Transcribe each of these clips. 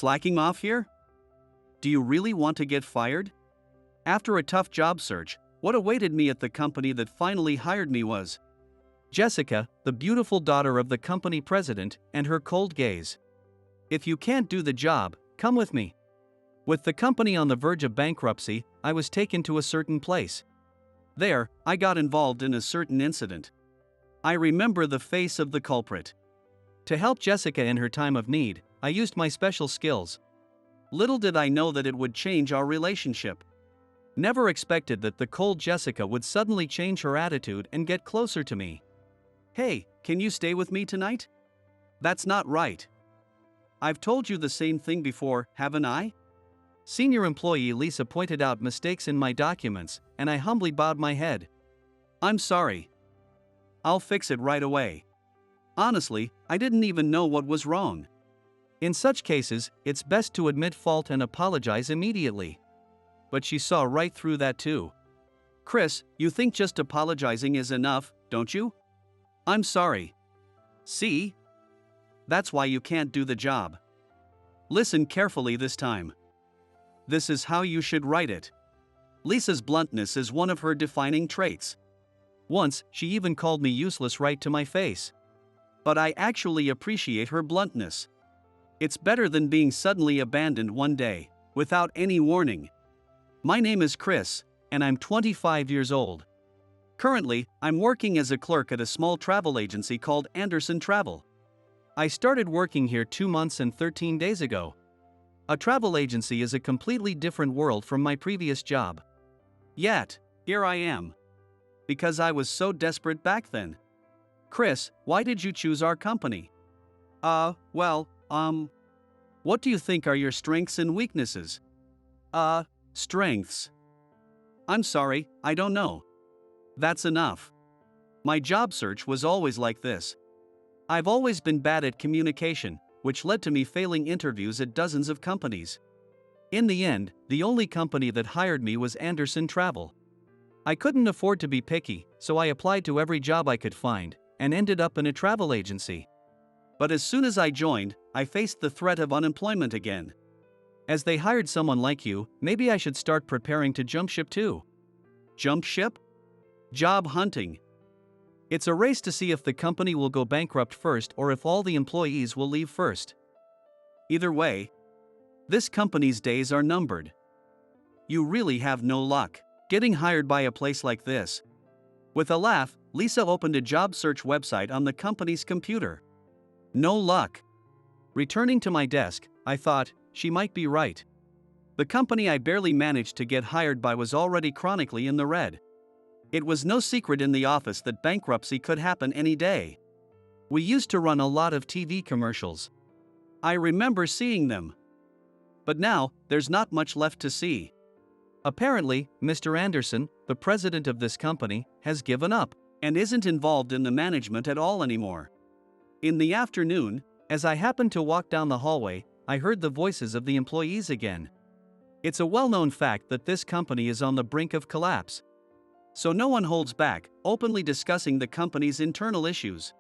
Slacking off here? Do you really want to get fired? After a tough job search, what awaited me at the company that finally hired me was Jessica, the beautiful daughter of the company president, and her cold gaze. If you can't do the job, come with me. With the company on the verge of bankruptcy, I was taken to a certain place. There, I got involved in a certain incident. I remember the face of the culprit. To help Jessica in her time of need, I used my special skills. Little did I know that it would change our relationship. Never expected that the cold Jessica would suddenly change her attitude and get closer to me. Hey, can you stay with me tonight? That's not right. I've told you the same thing before, haven't I? Senior employee Lisa pointed out mistakes in my documents, and I humbly bowed my head. I'm sorry. I'll fix it right away. Honestly, I didn't even know what was wrong. In such cases, it's best to admit fault and apologize immediately. But she saw right through that too. Chris, you think just apologizing is enough, don't you? I'm sorry. See? That's why you can't do the job. Listen carefully this time. This is how you should write it. Lisa's bluntness is one of her defining traits. Once, she even called me useless right to my face. But I actually appreciate her bluntness. It's better than being suddenly abandoned one day, without any warning. My name is Chris, and I'm 25 years old. Currently, I'm working as a clerk at a small travel agency called Anderson Travel. I started working here 2 months and 13 days ago. A travel agency is a completely different world from my previous job. Yet, here I am. Because I was so desperate back then. Chris, why did you choose our company? What do you think are your strengths and weaknesses? Strengths. I'm sorry, I don't know. That's enough. My job search was always like this. I've always been bad at communication, which led to me failing interviews at dozens of companies. In the end, the only company that hired me was Anderson Travel. I couldn't afford to be picky, so I applied to every job I could find, and ended up in a travel agency. But as soon as I joined, I faced the threat of unemployment again. As they hired someone like you, maybe I should start preparing to jump ship too. Jump ship? Job hunting. It's a race to see if the company will go bankrupt first or if all the employees will leave first. Either way, this company's days are numbered. You really have no luck getting hired by a place like this. With a laugh, Lisa opened a job search website on the company's computer. No luck. Returning to my desk, I thought, she might be right. The company I barely managed to get hired by was already chronically in the red. It was no secret in the office that bankruptcy could happen any day. We used to run a lot of TV commercials. I remember seeing them. But now, there's not much left to see. Apparently, Mr. Anderson, the president of this company, has given up and isn't involved in the management at all anymore. In the afternoon, as I happened to walk down the hallway, I heard the voices of the employees again. It's a well-known fact that this company is on the brink of collapse. So no one holds back, openly discussing the company's internal issues.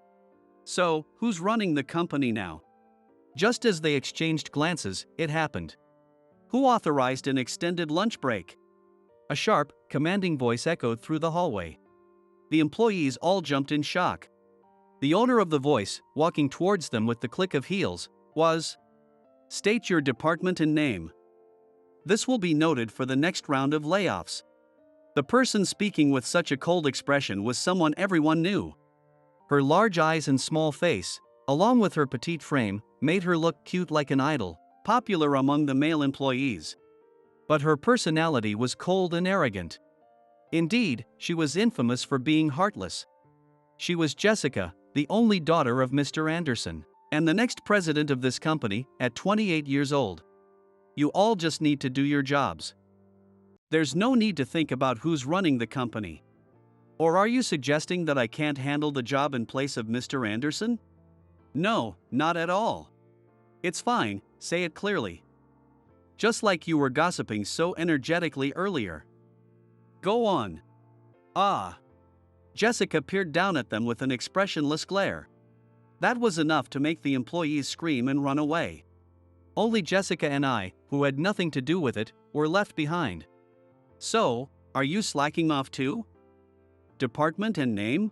So, who's running the company now? Just as they exchanged glances, it happened. Who authorized an extended lunch break? A sharp, commanding voice echoed through the hallway. The employees all jumped in shock. The owner of the voice, walking towards them with the click of heels, was, "State your department and name. This will be noted for the next round of layoffs." The person speaking with such a cold expression was someone everyone knew. Her large eyes and small face, along with her petite frame, made her look cute like an idol, popular among the male employees. But her personality was cold and arrogant. Indeed, she was infamous for being heartless. She was Jessica, the only daughter of Mr. Anderson, and the next president of this company, at 28 years old. You all just need to do your jobs. There's no need to think about who's running the company. Or are you suggesting that I can't handle the job in place of Mr. Anderson? No, not at all. It's fine, say it clearly. Just like you were gossiping so energetically earlier. Go on. Jessica peered down at them with an expressionless glare. That was enough to make the employees scream and run away. Only Jessica and I, who had nothing to do with it, were left behind. So, are you slacking off too? Department and name?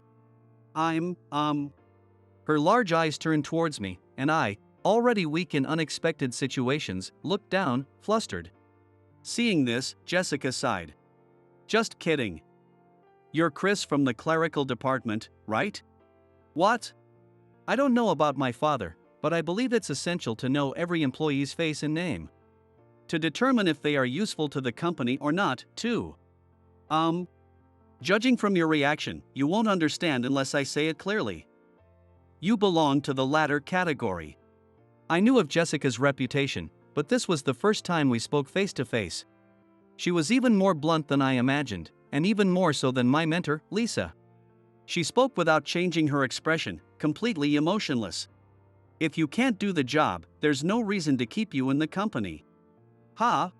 Her large eyes turned towards me, and I, already weak in unexpected situations, looked down, flustered. Seeing this, Jessica sighed. Just kidding. You're Chris from the clerical department, right? What? I don't know about my father, but I believe it's essential to know every employee's face and name. To determine if they are useful to the company or not, too. Judging from your reaction, you won't understand unless I say it clearly. You belong to the latter category. I knew of Jessica's reputation, but this was the first time we spoke face to face. She was even more blunt than I imagined, and even more so than my mentor, Lisa. She spoke without changing her expression, completely emotionless. If you can't do the job, there's no reason to keep you in the company. Ha!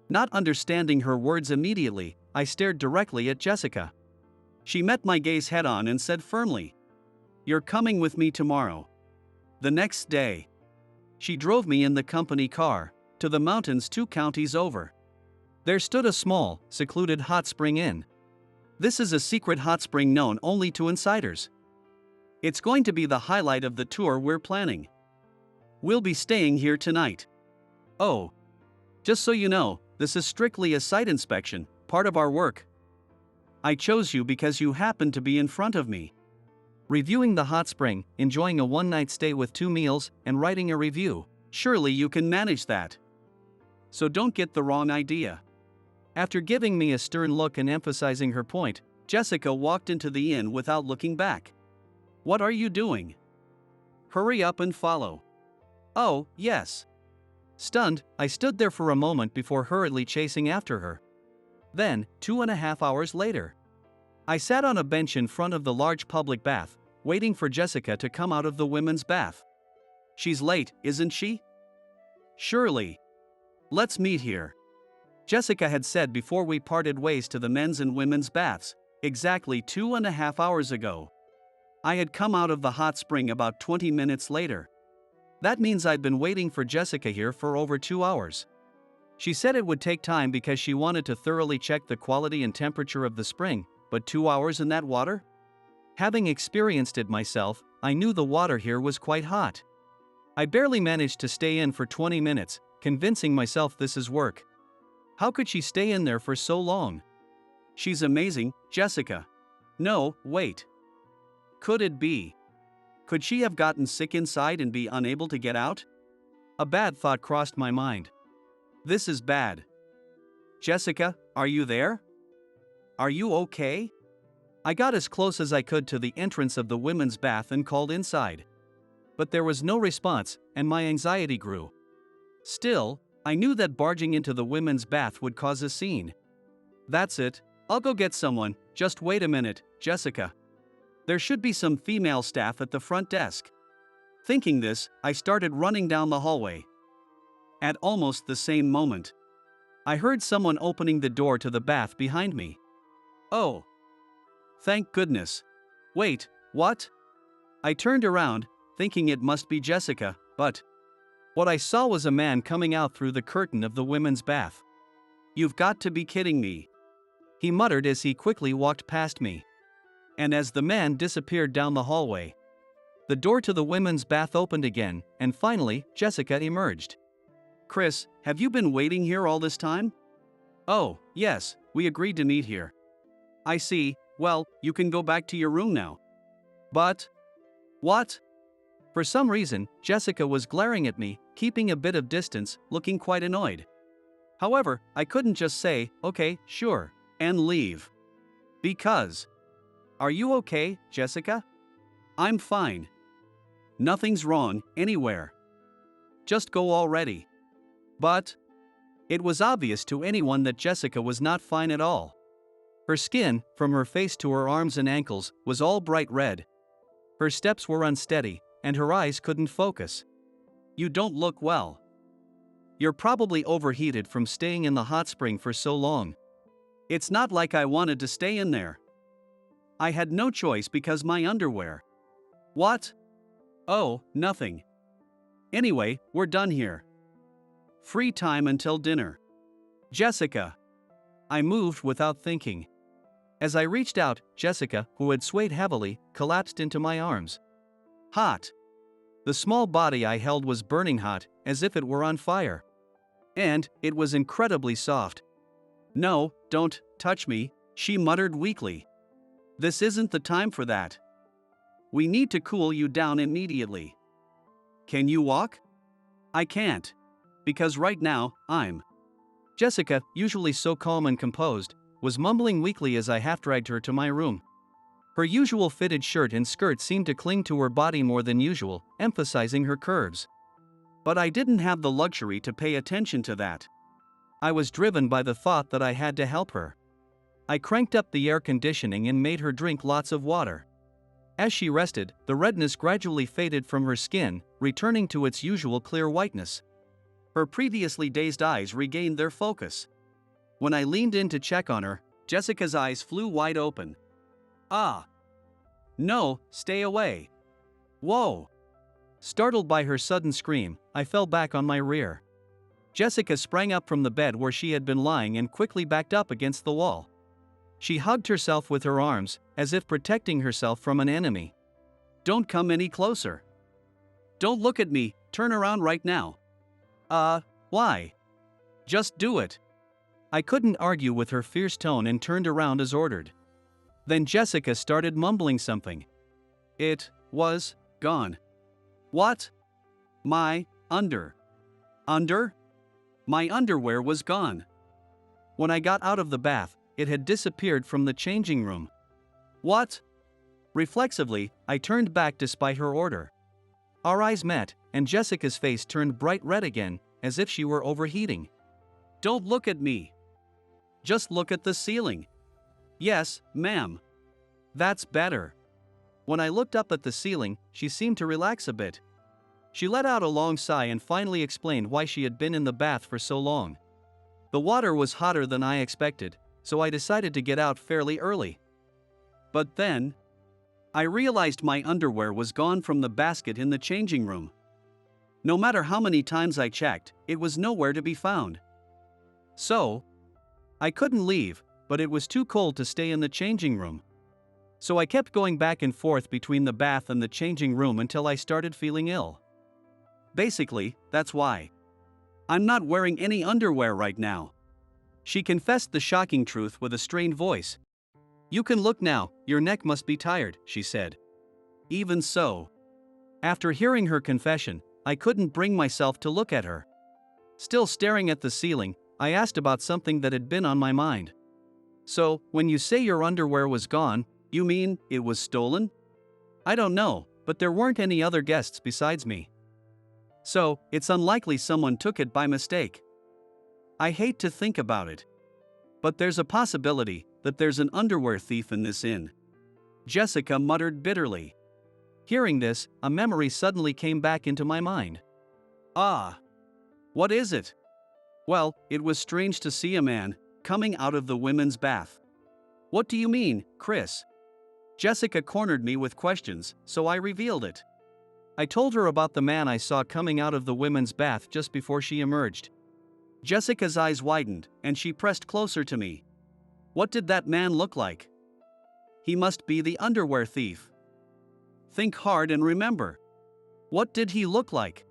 Not understanding her words immediately, I stared directly at Jessica. She met my gaze head-on and said firmly, "You're coming with me tomorrow." The next day, she drove me in the company car to the mountains 2 counties over. There stood a small, secluded hot spring inn. This is a secret hot spring known only to insiders. It's going to be the highlight of the tour we're planning. We'll be staying here tonight. Oh, just so you know, this is strictly a site inspection, part of our work. I chose you because you happened to be in front of me. Reviewing the hot spring, enjoying a one-night stay with 2 meals, and writing a review. Surely you can manage that. So don't get the wrong idea. After giving me a stern look and emphasizing her point, Jessica walked into the inn without looking back. What are you doing? Hurry up and follow. Oh, yes. Stunned, I stood there for a moment before hurriedly chasing after her. Then, 2.5 hours later, I sat on a bench in front of the large public bath, waiting for Jessica to come out of the women's bath. She's late, isn't she? Surely. Let's meet here. Jessica had said before we parted ways to the men's and women's baths, exactly 2.5 hours ago. I had come out of the hot spring about 20 minutes later. That means I'd been waiting for Jessica here for over 2 hours. She said it would take time because she wanted to thoroughly check the quality and temperature of the spring, but 2 hours in that water? Having experienced it myself, I knew the water here was quite hot. I barely managed to stay in for 20 minutes, convincing myself this is work. How could she stay in there for so long? She's amazing, Jessica. No, wait. Could it be? Could she have gotten sick inside and be unable to get out? A bad thought crossed my mind. This is bad. Jessica, are you there? Are you okay? I got as close as I could to the entrance of the women's bath and called inside. But there was no response, and my anxiety grew. Still, I knew that barging into the women's bath would cause a scene. That's it, I'll go get someone. Just wait a minute, Jessica. There should be some female staff at the front desk. Thinking this, I started running down the hallway. At almost the same moment, I heard someone opening the door to the bath behind me. Oh. Thank goodness. Wait, what? I turned around, thinking it must be Jessica, but what I saw was a man coming out through the curtain of the women's bath. You've got to be kidding me. He muttered as he quickly walked past me. And as the man disappeared down the hallway, the door to the women's bath opened again, and finally, Jessica emerged. Chris, have you been waiting here all this time? Oh, yes, we agreed to meet here. I see, well, you can go back to your room now. But? What? For some reason, Jessica was glaring at me, keeping a bit of distance, looking quite annoyed. However, I couldn't just say, okay, sure, and leave. Because. Are you okay, Jessica? I'm fine. Nothing's wrong, anywhere. Just go already. But it was obvious to anyone that Jessica was not fine at all. Her skin, from her face to her arms and ankles, was all bright red. Her steps were unsteady, and her eyes couldn't focus. You don't look well. You're probably overheated from staying in the hot spring for so long. It's not like I wanted to stay in there. I had no choice because my underwear. What? Oh, nothing. Anyway, we're done here. Free time until dinner. Jessica. I moved without thinking. As I reached out, Jessica, who had swayed heavily, collapsed into my arms. Hot. The small body I held was burning hot, as if it were on fire. And it was incredibly soft. No, don't touch me, she muttered weakly. This isn't the time for that. We need to cool you down immediately. Can you walk? I can't. Because right now, I'm. Jessica, usually so calm and composed, was mumbling weakly as I half-dragged her to my room. Her usual fitted shirt and skirt seemed to cling to her body more than usual, emphasizing her curves. But I didn't have the luxury to pay attention to that. I was driven by the thought that I had to help her. I cranked up the air conditioning and made her drink lots of water. As she rested, the redness gradually faded from her skin, returning to its usual clear whiteness. Her previously dazed eyes regained their focus. When I leaned in to check on her, Jessica's eyes flew wide open. Ah! No, stay away! Whoa! Startled by her sudden scream, I fell back on my rear. Jessica sprang up from the bed where she had been lying and quickly backed up against the wall. She hugged herself with her arms, as if protecting herself from an enemy. Don't come any closer. Don't look at me, turn around right now. Why? Just do it. I couldn't argue with her fierce tone and turned around as ordered. Then Jessica started mumbling something. It was gone. What? My under. My underwear was gone. When I got out of the bath, it had disappeared from the changing room. What? Reflexively, I turned back despite her order. Our eyes met, and Jessica's face turned bright red again, as if she were overheating. Don't look at me. Just look at the ceiling. Yes, ma'am. That's better. When I looked up at the ceiling, she seemed to relax a bit. She let out a long sigh and finally explained why she had been in the bath for so long. The water was hotter than I expected, so I decided to get out fairly early. But then, I realized my underwear was gone from the basket in the changing room. No matter how many times I checked, it was nowhere to be found. So, I couldn't leave, but it was too cold to stay in the changing room. So I kept going back and forth between the bath and the changing room until I started feeling ill. Basically, that's why. I'm not wearing any underwear right now. She confessed the shocking truth with a strained voice. You can look now, your neck must be tired, she said. Even so. After hearing her confession, I couldn't bring myself to look at her. Still staring at the ceiling, I asked about something that had been on my mind. So, when you say your underwear was gone, you mean it was stolen? I don't know, but there weren't any other guests besides me. So, it's unlikely someone took it by mistake. I hate to think about it. But there's a possibility that there's an underwear thief in this inn. Jessica muttered bitterly. Hearing this, a memory suddenly came back into my mind. Ah! What is it? Well, it was strange to see a man coming out of the women's bath. What do you mean, Chris? Jessica cornered me with questions, so I revealed it. I told her about the man I saw coming out of the women's bath just before she emerged. Jessica's eyes widened, and she pressed closer to me. What did that man look like? He must be the underwear thief. Think hard and remember. What did he look like?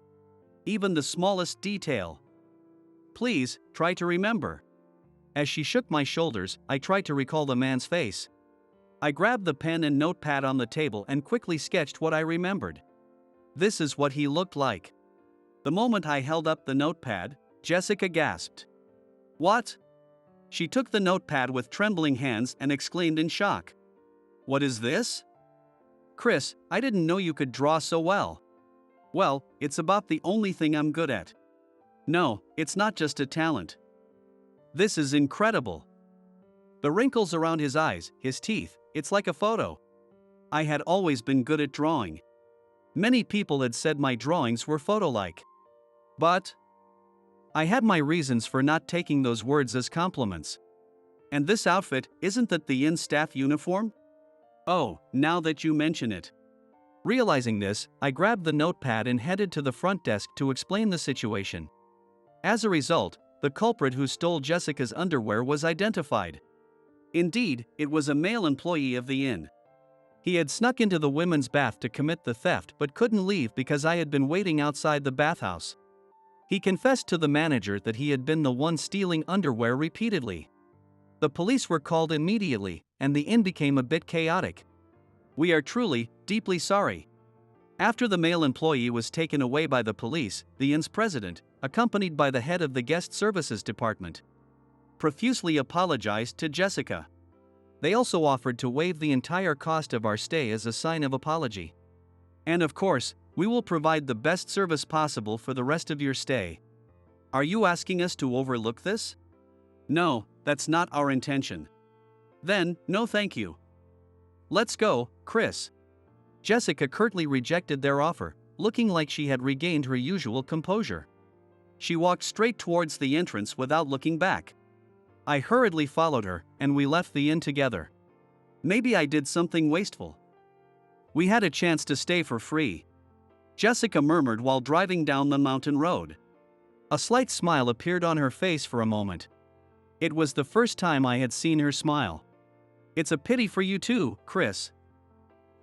Even the smallest detail. Please, try to remember. As she shook my shoulders, I tried to recall the man's face. I grabbed the pen and notepad on the table and quickly sketched what I remembered. This is what he looked like. The moment I held up the notepad, Jessica gasped. What? She took the notepad with trembling hands and exclaimed in shock. What is this? Chris, I didn't know you could draw so well. Well, it's about the only thing I'm good at. No, it's not just a talent. This is incredible. The wrinkles around his eyes, his teeth, it's like a photo. I had always been good at drawing. Many people had said my drawings were photo-like. But I had my reasons for not taking those words as compliments. And this outfit, isn't that the inn staff uniform? Oh, now that you mention it. Realizing this, I grabbed the notepad and headed to the front desk to explain the situation. As a result, the culprit who stole Jessica's underwear was identified. Indeed, it was a male employee of the inn. He had snuck into the women's bath to commit the theft but couldn't leave because I had been waiting outside the bathhouse. He confessed to the manager that he had been the one stealing underwear repeatedly. The police were called immediately, and the inn became a bit chaotic. We are truly, deeply sorry. After the male employee was taken away by the police, the inn's president, accompanied by the head of the guest services department, profusely apologized to Jessica. They also offered to waive the entire cost of our stay as a sign of apology. And of course, we will provide the best service possible for the rest of your stay. Are you asking us to overlook this? No, that's not our intention. Then, no thank you. Let's go, Chris. Jessica curtly rejected their offer, looking like she had regained her usual composure. She walked straight towards the entrance without looking back. I hurriedly followed her, and we left the inn together. Maybe I did something wasteful. We had a chance to stay for free, Jessica murmured while driving down the mountain road. A slight smile appeared on her face for a moment. It was the first time I had seen her smile. It's a pity for you too, Chris.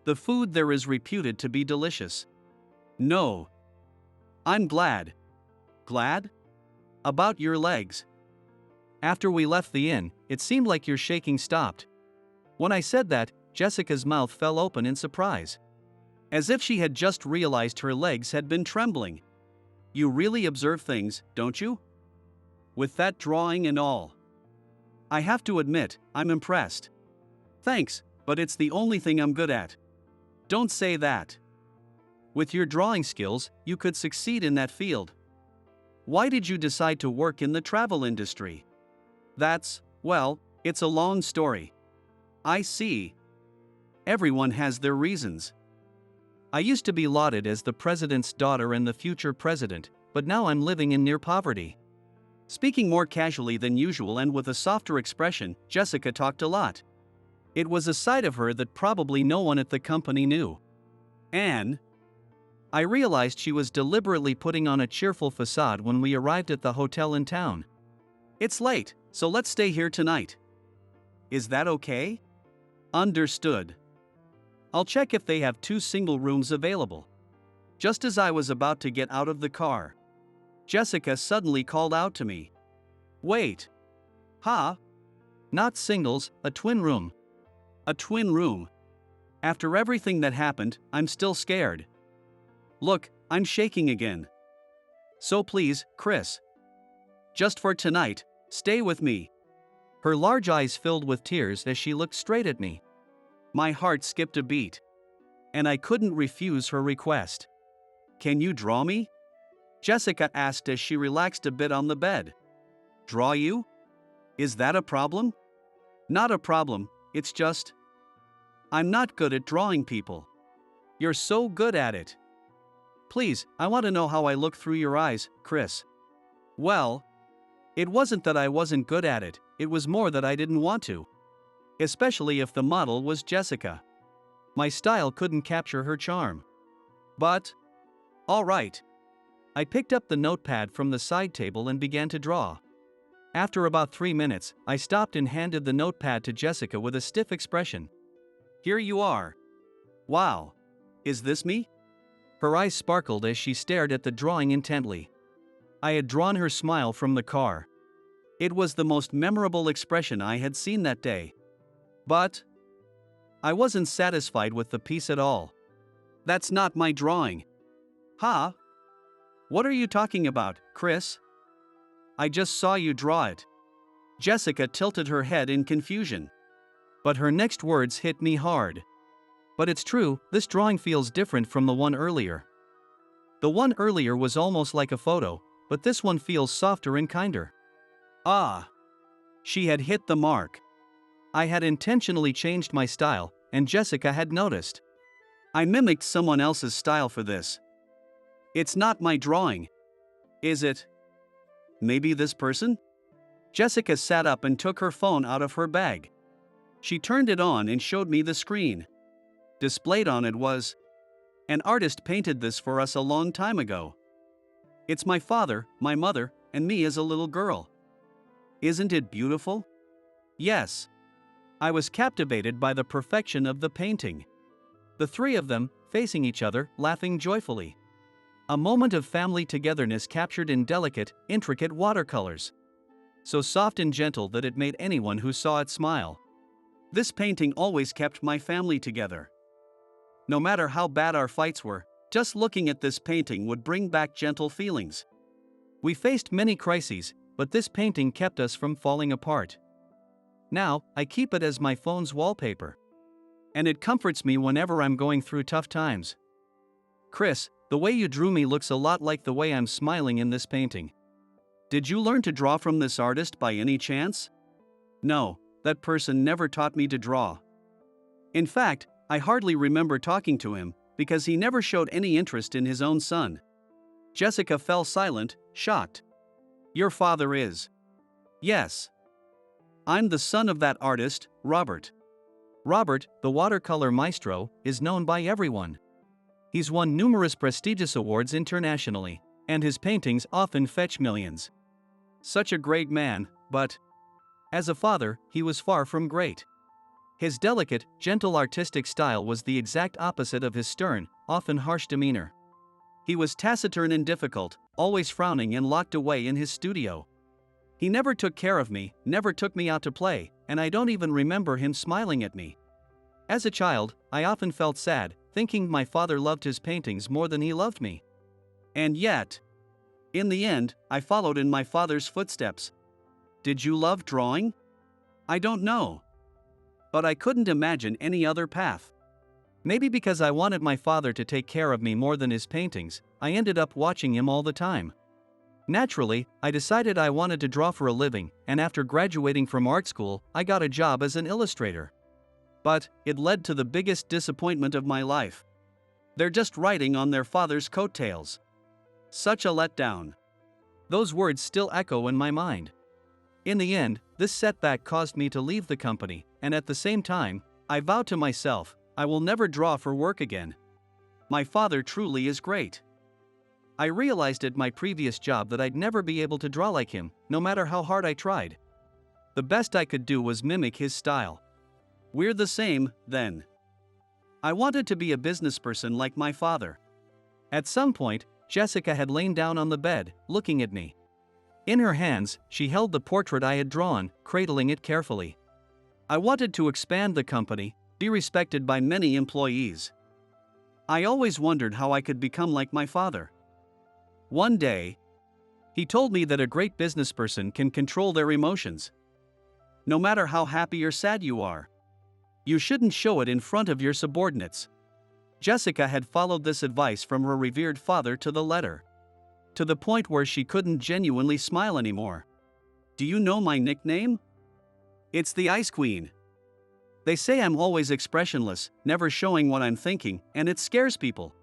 The food there is reputed to be delicious. No. I'm glad. Glad? About your legs. After we left the inn, it seemed like your shaking stopped. When I said that, Jessica's mouth fell open in surprise, as if she had just realized her legs had been trembling. You really observe things, don't you? With that drawing and all. I have to admit, I'm impressed. Thanks, but it's the only thing I'm good at. Don't say that. With your drawing skills, you could succeed in that field. Why did you decide to work in the travel industry? Well, it's a long story. I see. Everyone has their reasons. I used to be lauded as the president's daughter and the future president, but now I'm living in near poverty. Speaking more casually than usual and with a softer expression, Jessica talked a lot. It was a side of her that probably no one at the company knew. Anne? I realized she was deliberately putting on a cheerful facade when we arrived at the hotel in town. It's late, so let's stay here tonight. Is that okay? Understood. I'll check if they have 2 single rooms available. Just as I was about to get out of the car, Jessica suddenly called out to me. Wait. Huh? Not singles, a twin room. A twin room. After everything that happened, I'm still scared. Look, I'm shaking again. So please, Chris. Just for tonight, stay with me. Her large eyes filled with tears as she looked straight at me. My heart skipped a beat. And I couldn't refuse her request. Can you draw me? Jessica asked as she relaxed a bit on the bed. Draw you? Is that a problem? Not a problem, it's just, I'm not good at drawing people. You're so good at it. Please, I want to know how I look through your eyes, Chris. Well, it wasn't that I wasn't good at it, it was more that I didn't want to. Especially if the model was Jessica. My style couldn't capture her charm. But, all right. I picked up the notepad from the side table and began to draw. After about 3 minutes, I stopped and handed the notepad to Jessica with a stiff expression. Here you are. Wow. Is this me? Her eyes sparkled as she stared at the drawing intently. I had drawn her smile from the car. It was the most memorable expression I had seen that day. But I wasn't satisfied with the piece at all. That's not my drawing. Huh? What are you talking about, Chris? I just saw you draw it. Jessica tilted her head in confusion. But her next words hit me hard. But it's true, this drawing feels different from the one earlier. The one earlier was almost like a photo, but this one feels softer and kinder. Ah! She had hit the mark. I had intentionally changed my style, and Jessica had noticed. I mimicked someone else's style for this. It's not my drawing. Is it? Maybe this person? Jessica sat up and took her phone out of her bag. She turned it on and showed me the screen. Displayed on it was, an artist painted this for us a long time ago. It's my father, my mother, and me as a little girl. Isn't it beautiful? Yes. I was captivated by the perfection of the painting. The three of them, facing each other, laughing joyfully. A moment of family togetherness captured in delicate, intricate watercolors. So soft and gentle that it made anyone who saw it smile. This painting always kept my family together. No matter how bad our fights were, just looking at this painting would bring back gentle feelings. We faced many crises, but this painting kept us from falling apart. Now, I keep it as my phone's wallpaper. And it comforts me whenever I'm going through tough times. Chris, the way you drew me looks a lot like the way I'm smiling in this painting. Did you learn to draw from this artist by any chance? No, that person never taught me to draw. In fact, I hardly remember talking to him, because he never showed any interest in his own son. Jessica fell silent, shocked. Your father is? Yes. I'm the son of that artist, Robert. Robert, the watercolor maestro, is known by everyone. He's won numerous prestigious awards internationally, and his paintings often fetch millions. Such a great man, but as a father, he was far from great. His delicate, gentle artistic style was the exact opposite of his stern, often harsh demeanor. He was taciturn and difficult, always frowning and locked away in his studio. He never took care of me, never took me out to play, and I don't even remember him smiling at me. As a child, I often felt sad, thinking my father loved his paintings more than he loved me. And yet, in the end, I followed in my father's footsteps. Did you love drawing? I don't know. But I couldn't imagine any other path. Maybe because I wanted my father to take care of me more than his paintings, I ended up watching him all the time. Naturally, I decided I wanted to draw for a living, and after graduating from art school, I got a job as an illustrator. But it led to the biggest disappointment of my life. They're just riding on their father's coattails. Such a letdown. Those words still echo in my mind. In the end, this setback caused me to leave the company, and at the same time, I vowed to myself, I will never draw for work again. My father truly is great. I realized at my previous job that I'd never be able to draw like him, no matter how hard I tried. The best I could do was mimic his style. We're the same, then. I wanted to be a businessperson like my father. At some point, Jessica had lain down on the bed, looking at me. In her hands, she held the portrait I had drawn, cradling it carefully. I wanted to expand the company, be respected by many employees. I always wondered how I could become like my father. One day, he told me that a great businessperson can control their emotions. No matter how happy or sad you are, you shouldn't show it in front of your subordinates. Jessica had followed this advice from her revered father to the letter, to the point where she couldn't genuinely smile anymore. Do you know my nickname? It's the Ice Queen. They say I'm always expressionless, never showing what I'm thinking, and it scares people.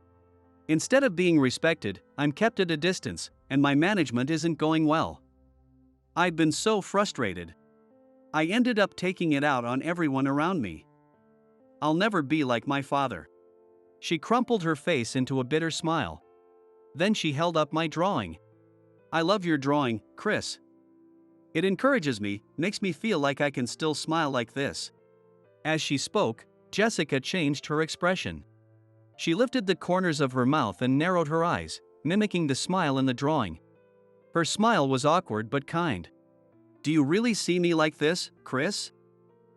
Instead of being respected, I'm kept at a distance, and my management isn't going well. I've been so frustrated. I ended up taking it out on everyone around me. I'll never be like my father. She crumpled her face into a bitter smile. Then she held up my drawing. I love your drawing, Chris. It encourages me, makes me feel like I can still smile like this. As she spoke, Jessica changed her expression. She lifted the corners of her mouth and narrowed her eyes, mimicking the smile in the drawing. Her smile was awkward but kind. Do you really see me like this, Chris?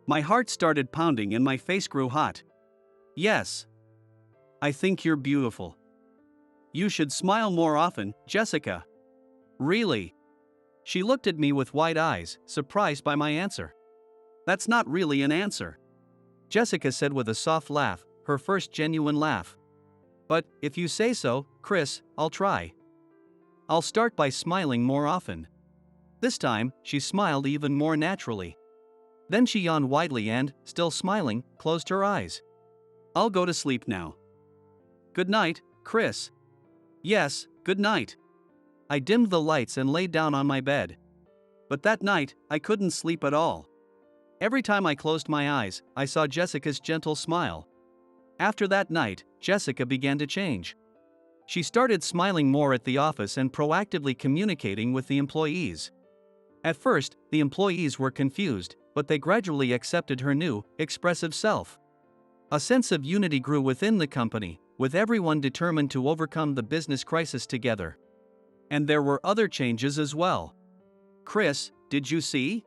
My heart started pounding and my face grew hot. Yes. I think you're beautiful. You should smile more often, Jessica. Really? She looked at me with wide eyes, surprised by my answer. That's not really an answer, Jessica said with a soft laugh, her first genuine laugh. But, if you say so, Chris, I'll try. I'll start by smiling more often. This time, she smiled even more naturally. Then she yawned widely and, still smiling, closed her eyes. I'll go to sleep now. Good night, Chris. Yes, good night. I dimmed the lights and lay down on my bed. But that night, I couldn't sleep at all. Every time I closed my eyes, I saw Jessica's gentle smile. After that night, Jessica began to change. She started smiling more at the office and proactively communicating with the employees. At first, the employees were confused, but they gradually accepted her new, expressive self. A sense of unity grew within the company, with everyone determined to overcome the business crisis together. And there were other changes as well. "Chris, did you see?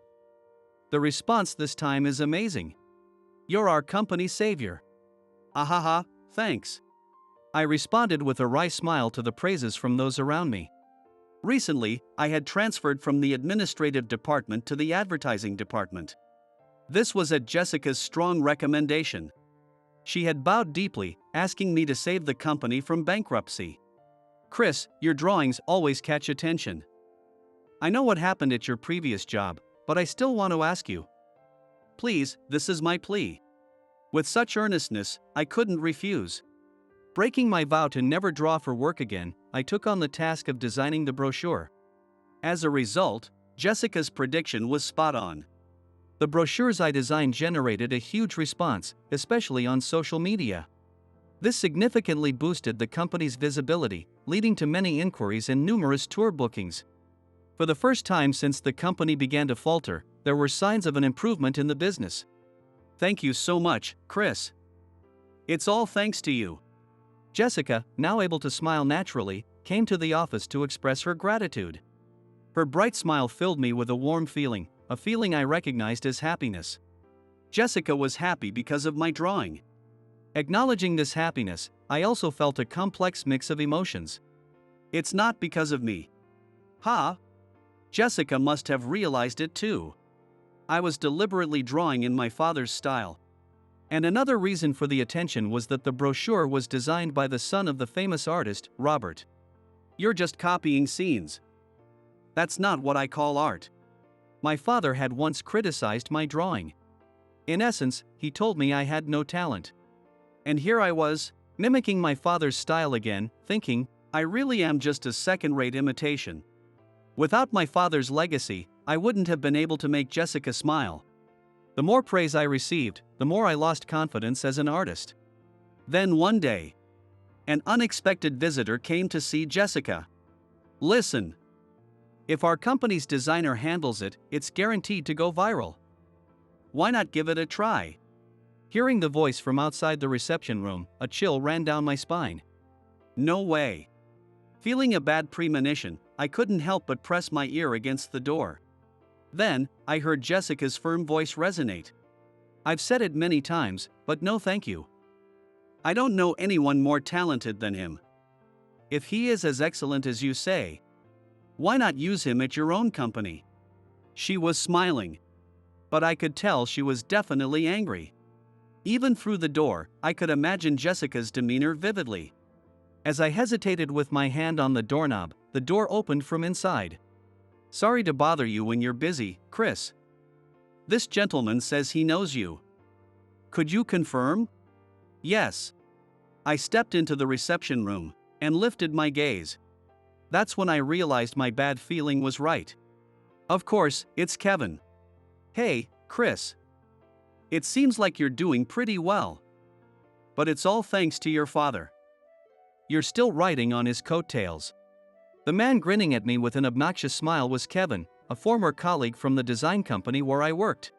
The response this time is amazing. You're our company savior." "Ahaha, thanks." I responded with a wry smile to the praises from those around me. Recently, I had transferred from the administrative department to the advertising department. This was at Jessica's strong recommendation. She had bowed deeply, asking me to save the company from bankruptcy. "Chris, your drawings always catch attention. I know what happened at your previous job, but I still want to ask you. Please, this is my plea." With such earnestness, I couldn't refuse. Breaking my vow to never draw for work again, I took on the task of designing the brochure. As a result, Jessica's prediction was spot on. The brochures I designed generated a huge response, especially on social media. This significantly boosted the company's visibility, leading to many inquiries and numerous tour bookings. For the first time since the company began to falter, there were signs of an improvement in the business. "Thank you so much, Chris. It's all thanks to you." Jessica, now able to smile naturally, came to the office to express her gratitude. Her bright smile filled me with a warm feeling, a feeling I recognized as happiness. Jessica was happy because of my drawing. Acknowledging this happiness, I also felt a complex mix of emotions. It's not because of me. Jessica must have realized it too. I was deliberately drawing in my father's style. And another reason for the attention was that the brochure was designed by the son of the famous artist, Robert. "You're just copying scenes. That's not what I call art." My father had once criticized my drawing. In essence, he told me I had no talent. And here I was, mimicking my father's style again, thinking, I really am just a second-rate imitation. Without my father's legacy, I wouldn't have been able to make Jessica smile. The more praise I received, the more I lost confidence as an artist. Then one day, an unexpected visitor came to see Jessica. "Listen. If our company's designer handles it, it's guaranteed to go viral. Why not give it a try?" Hearing the voice from outside the reception room, a chill ran down my spine. No way. Feeling a bad premonition, I couldn't help but press my ear against the door. Then, I heard Jessica's firm voice resonate. "I've said it many times, but no thank you. I don't know anyone more talented than him. If he is as excellent as you say, why not use him at your own company?" She was smiling. But I could tell she was definitely angry. Even through the door, I could imagine Jessica's demeanor vividly. As I hesitated with my hand on the doorknob, the door opened from inside. "Sorry to bother you when you're busy, Chris. This gentleman says he knows you. Could you confirm?" "Yes." I stepped into the reception room and lifted my gaze. That's when I realized my bad feeling was right. Of course, it's Kevin. "Hey, Chris. It seems like you're doing pretty well. But it's all thanks to your father. You're still riding on his coattails." The man grinning at me with an obnoxious smile was Kevin, a former colleague from the design company where I worked.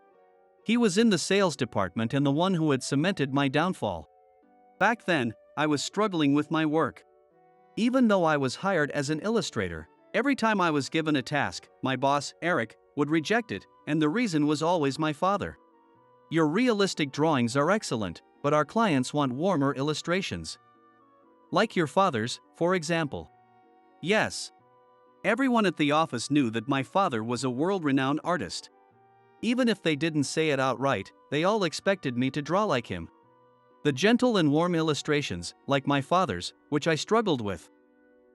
He was in the sales department and the one who had cemented my downfall. Back then, I was struggling with my work. Even though I was hired as an illustrator, every time I was given a task, my boss, Eric, would reject it, and the reason was always my father. "Your realistic drawings are excellent, but our clients want warmer illustrations. Like your father's, for example." Yes. Everyone at the office knew that my father was a world-renowned artist. Even if they didn't say it outright, they all expected me to draw like him. The gentle and warm illustrations, like my father's, which I struggled with.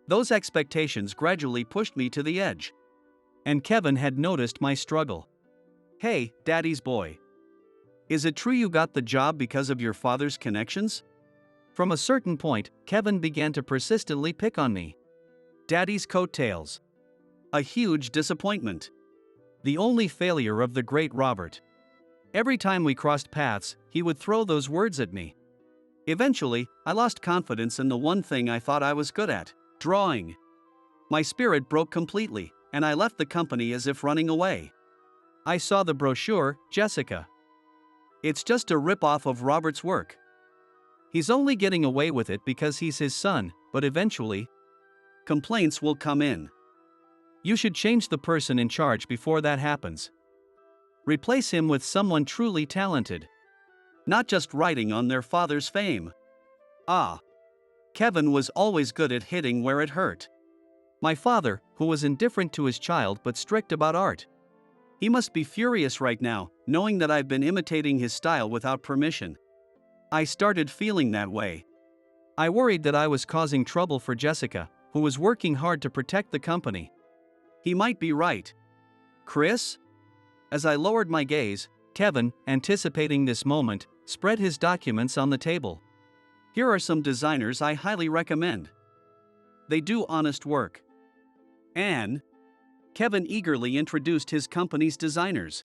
Those expectations gradually pushed me to the edge. And Kevin had noticed my struggle. "Hey, Daddy's boy. Is it true you got the job because of your father's connections?" From a certain point, Kevin began to persistently pick on me. Daddy's coattails. A huge disappointment. The only failure of the great Robert. Every time we crossed paths, he would throw those words at me. Eventually, I lost confidence in the one thing I thought I was good at: drawing. My spirit broke completely, and I left the company as if running away. I saw the brochure, Jessica. It's just a rip-off of Robert's work. He's only getting away with it because he's his son, but eventually, complaints will come in. You should change the person in charge before that happens. Replace him with someone truly talented. Not just writing on their father's fame. Ah. Kevin was always good at hitting where it hurt. My father, who was indifferent to his child but strict about art. He must be furious right now, knowing that I've been imitating his style without permission. I started feeling that way. I worried that I was causing trouble for Jessica, who was working hard to protect the company. He might be right. Chris? As I lowered my gaze, Kevin, anticipating this moment, spread his documents on the table. Here are some designers I highly recommend. They do honest work. And Kevin eagerly introduced his company's designers.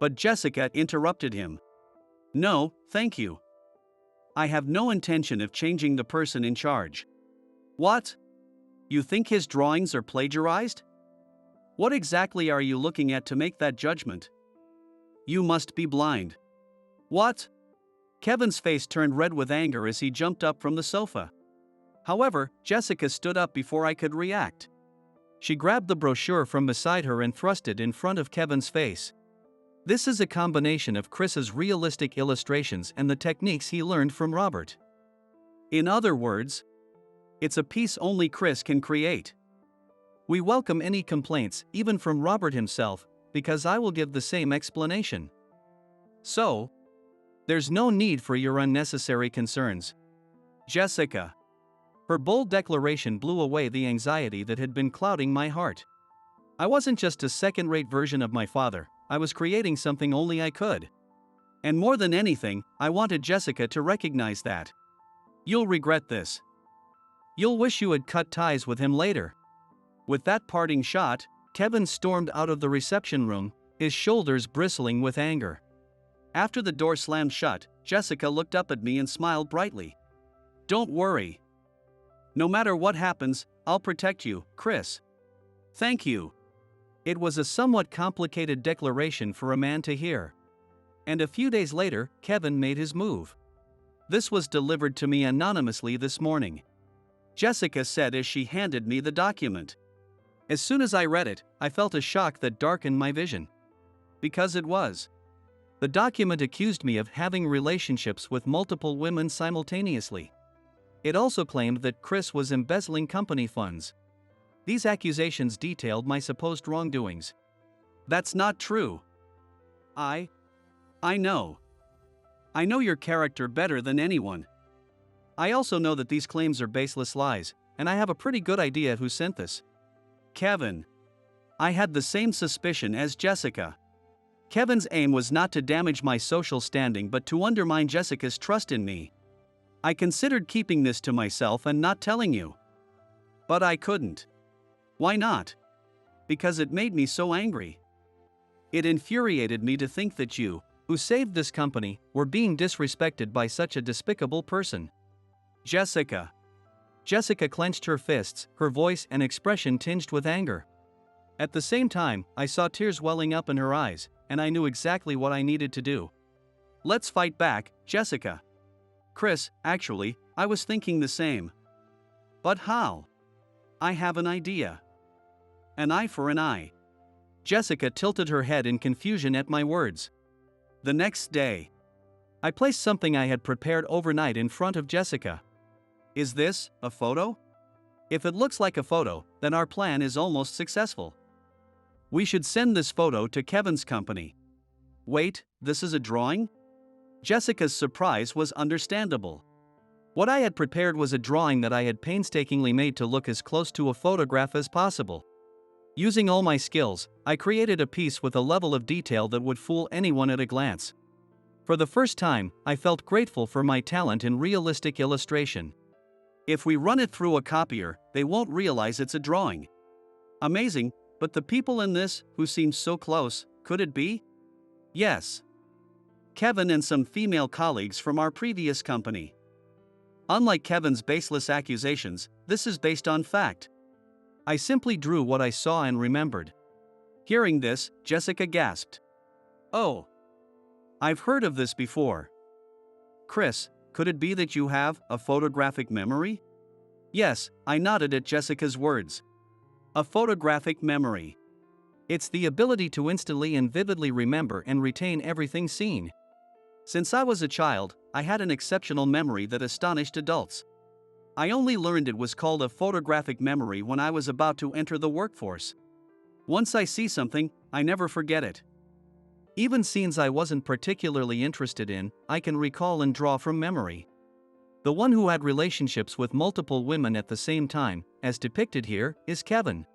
But Jessica interrupted him. No, thank you. I have no intention of changing the person in charge. What? You think his drawings are plagiarized? What exactly are you looking at to make that judgment? You must be blind. What? Kevin's face turned red with anger as he jumped up from the sofa. However, Jessica stood up before I could react. She grabbed the brochure from beside her and thrust it in front of Kevin's face. This is a combination of Chris's realistic illustrations and the techniques he learned from Robert. In other words, it's a piece only Chris can create. We welcome any complaints, even from Robert himself, because I will give the same explanation. So, there's no need for your unnecessary concerns. Jessica. Her bold declaration blew away the anxiety that had been clouding my heart. I wasn't just a second-rate version of my father, I was creating something only I could. And more than anything, I wanted Jessica to recognize that. You'll regret this. You'll wish you had cut ties with him later. With that parting shot, Kevin stormed out of the reception room, his shoulders bristling with anger. After the door slammed shut, Jessica looked up at me and smiled brightly. Don't worry. No matter what happens, I'll protect you, Chris. Thank you. It was a somewhat complicated declaration for a man to hear. And a few days later, Kevin made his move. This was delivered to me anonymously this morning. Jessica said as she handed me the document. As soon as I read it, I felt a shock that darkened my vision. Because it was. The document accused me of having relationships with multiple women simultaneously. It also claimed that Chris was embezzling company funds. These accusations detailed my supposed wrongdoings. That's not true. I know. I know your character better than anyone. I also know that these claims are baseless lies, and I have a pretty good idea who sent this. Kevin. I had the same suspicion as Jessica. Kevin's aim was not to damage my social standing but to undermine Jessica's trust in me. I considered keeping this to myself and not telling you. But I couldn't. Why not? Because it made me so angry. It infuriated me to think that you, who saved this company, were being disrespected by such a despicable person. Jessica. Jessica clenched her fists, her voice and expression tinged with anger. At the same time, I saw tears welling up in her eyes, and I knew exactly what I needed to do. Let's fight back, Jessica. Chris, actually, I was thinking the same. But how? I have an idea. An eye for an eye. Jessica tilted her head in confusion at my words. The next day, I placed something I had prepared overnight in front of Jessica. Is this a photo? If it looks like a photo, then our plan is almost successful. We should send this photo to Kevin's company. Wait, this is a drawing? Jessica's surprise was understandable. What I had prepared was a drawing that I had painstakingly made to look as close to a photograph as possible. Using all my skills, I created a piece with a level of detail that would fool anyone at a glance. For the first time, I felt grateful for my talent in realistic illustration. If we run it through a copier, they won't realize it's a drawing. Amazing, but the people in this, who seemed so close, could it be? Yes. Kevin and some female colleagues from our previous company. Unlike Kevin's baseless accusations, this is based on fact. I simply drew what I saw and remembered. Hearing this, Jessica gasped. Oh. I've heard of this before. Chris, could it be that you have a photographic memory? Yes, I nodded at Jessica's words. A photographic memory. It's the ability to instantly and vividly remember and retain everything seen. Since I was a child, I had an exceptional memory that astonished adults. I only learned it was called a photographic memory when I was about to enter the workforce. Once I see something, I never forget it. Even scenes I wasn't particularly interested in, I can recall and draw from memory. The one who had relationships with multiple women at the same time, as depicted here, is Kevin.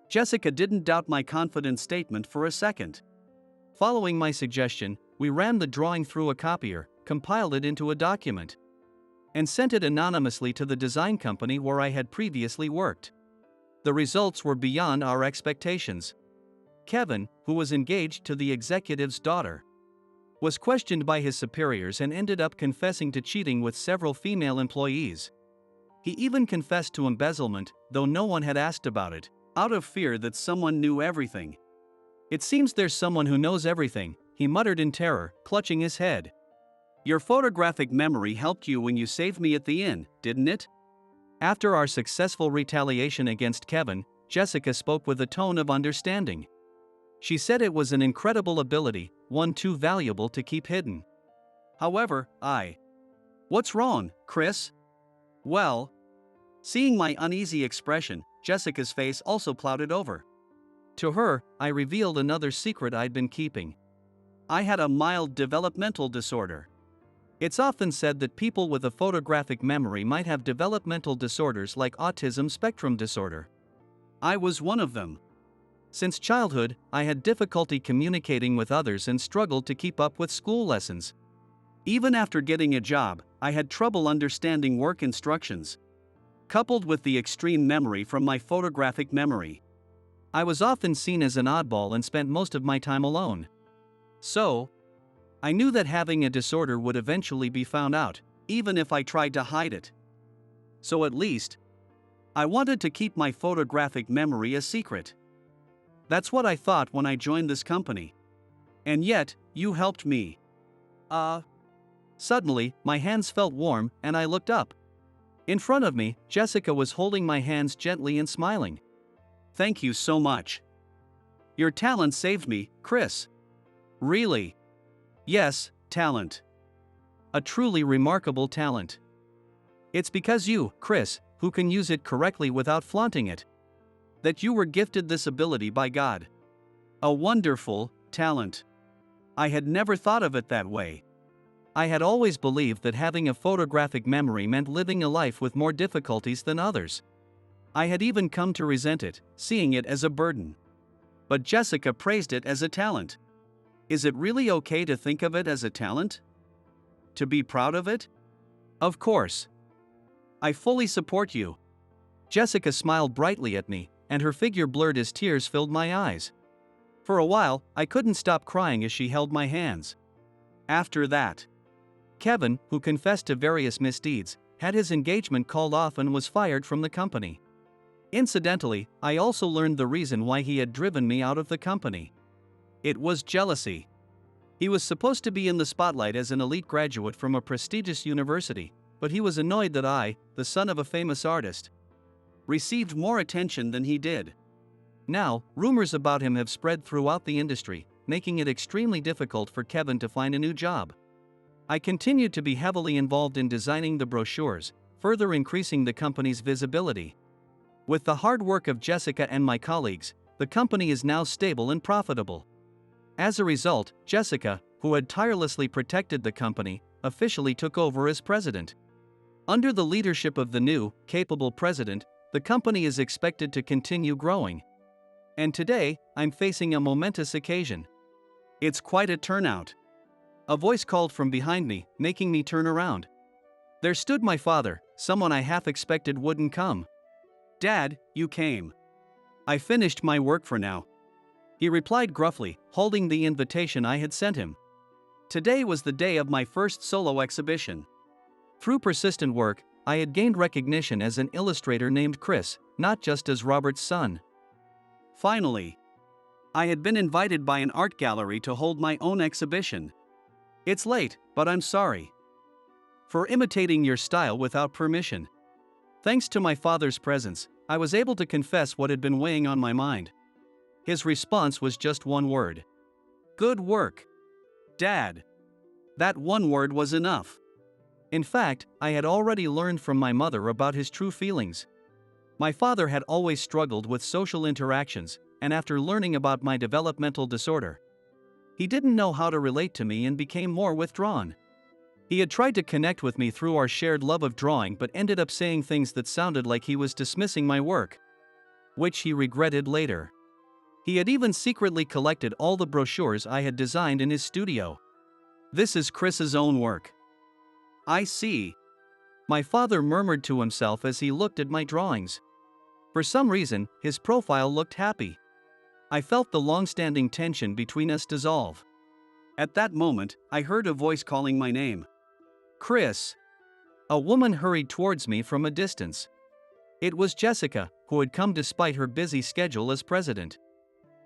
Jessica didn't doubt my confident statement for a second. Following my suggestion, we ran the drawing through a copier, compiled it into a document, and sent it anonymously to the design company where I had previously worked. The results were beyond our expectations. Kevin, who was engaged to the executive's daughter, was questioned by his superiors and ended up confessing to cheating with several female employees. He even confessed to embezzlement, though no one had asked about it, out of fear that someone knew everything. It seems there's someone who knows everything, he muttered in terror, clutching his head. Your photographic memory helped you when you saved me at the inn, didn't it? After our successful retaliation against Kevin, Jessica spoke with a tone of understanding. She said it was an incredible ability, one too valuable to keep hidden. However, What's wrong, Chris? Well. Seeing my uneasy expression, Jessica's face also clouded over. To her, I revealed another secret I'd been keeping. I had a mild developmental disorder. It's often said that people with a photographic memory might have developmental disorders like autism spectrum disorder. I was one of them. Since childhood, I had difficulty communicating with others and struggled to keep up with school lessons. Even after getting a job, I had trouble understanding work instructions. Coupled with the extreme memory from my photographic memory, I was often seen as an oddball and spent most of my time alone. So, I knew that having a disorder would eventually be found out, even if I tried to hide it. So at least, I wanted to keep my photographic memory a secret. That's what I thought when I joined this company. And yet, you helped me. Suddenly, my hands felt warm, and I looked up. In front of me, Jessica was holding my hands gently and smiling. Thank you so much. Your talent saved me, Chris. Really? Yes, talent. A truly remarkable talent. It's because you, Chris, who can use it correctly without flaunting it, that you were gifted this ability by God. A wonderful talent. I had never thought of it that way. I had always believed that having a photographic memory meant living a life with more difficulties than others. I had even come to resent it, seeing it as a burden. But Jessica praised it as a talent. Is it really okay to think of it as a talent? To be proud of it? Of course. I fully support you. Jessica smiled brightly at me, and her figure blurred as tears filled my eyes. For a while, I couldn't stop crying as she held my hands. After that, Kevin, who confessed to various misdeeds, had his engagement called off and was fired from the company. Incidentally, I also learned the reason why he had driven me out of the company. It was jealousy. He was supposed to be in the spotlight as an elite graduate from a prestigious university, but he was annoyed that I, the son of a famous artist, received more attention than he did. Now, rumors about him have spread throughout the industry, making it extremely difficult for Kevin to find a new job. I continued to be heavily involved in designing the brochures, further increasing the company's visibility. With the hard work of Jessica and my colleagues, the company is now stable and profitable. As a result, Jessica, who had tirelessly protected the company, officially took over as president. Under the leadership of the new, capable president, the company is expected to continue growing. And today, I'm facing a momentous occasion. It's quite a turnout. A voice called from behind me, making me turn around. There stood my father, someone I half expected wouldn't come. Dad, you came. I finished my work for now. He replied gruffly, holding the invitation I had sent him. Today was the day of my first solo exhibition. Through persistent work, I had gained recognition as an illustrator named Chris, not just as Robert's son. Finally, I had been invited by an art gallery to hold my own exhibition. It's late, but I'm sorry for imitating your style without permission. Thanks to my father's presence, I was able to confess what had been weighing on my mind. His response was just one word. Good work, Dad. That one word was enough. In fact, I had already learned from my mother about his true feelings. My father had always struggled with social interactions, and after learning about my developmental disorder, he didn't know how to relate to me and became more withdrawn. He had tried to connect with me through our shared love of drawing but ended up saying things that sounded like he was dismissing my work, which he regretted later. He had even secretly collected all the brochures I had designed in his studio. This is Chris's own work. I see. My father murmured to himself as he looked at my drawings. For some reason, his profile looked happy. I felt the long-standing tension between us dissolve. At that moment, I heard a voice calling my name. Chris. A woman hurried towards me from a distance. It was Jessica, who had come despite her busy schedule as president.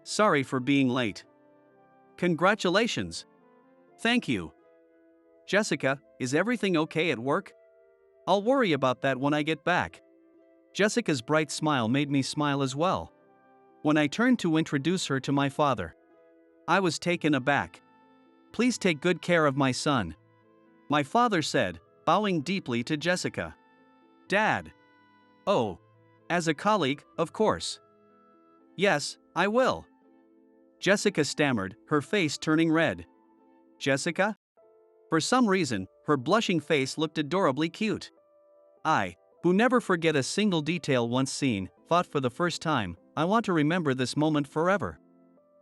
Sorry for being late. Congratulations. Thank you. Jessica, is everything okay at work? I'll worry about that when I get back. Jessica's bright smile made me smile as well. When I turned to introduce her to my father, I was taken aback. Please take good care of my son, my father said, bowing deeply to Jessica. Dad. Oh. As a colleague, of course. Yes, I will. Jessica stammered, her face turning red. Jessica? For some reason, her blushing face looked adorably cute. I, who never forget a single detail once seen, thought for the first time, I want to remember this moment forever.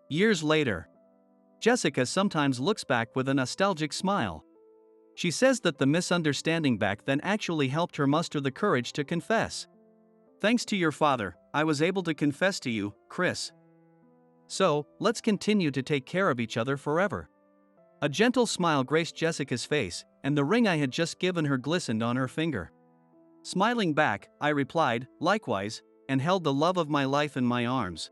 Years later, Jessica sometimes looks back with a nostalgic smile. She says that the misunderstanding back then actually helped her muster the courage to confess. Thanks to your father, I was able to confess to you, Chris. So, let's continue to take care of each other forever. A gentle smile graced Jessica's face, and the ring I had just given her glistened on her finger. Smiling back, I replied, likewise, and held the love of my life in my arms.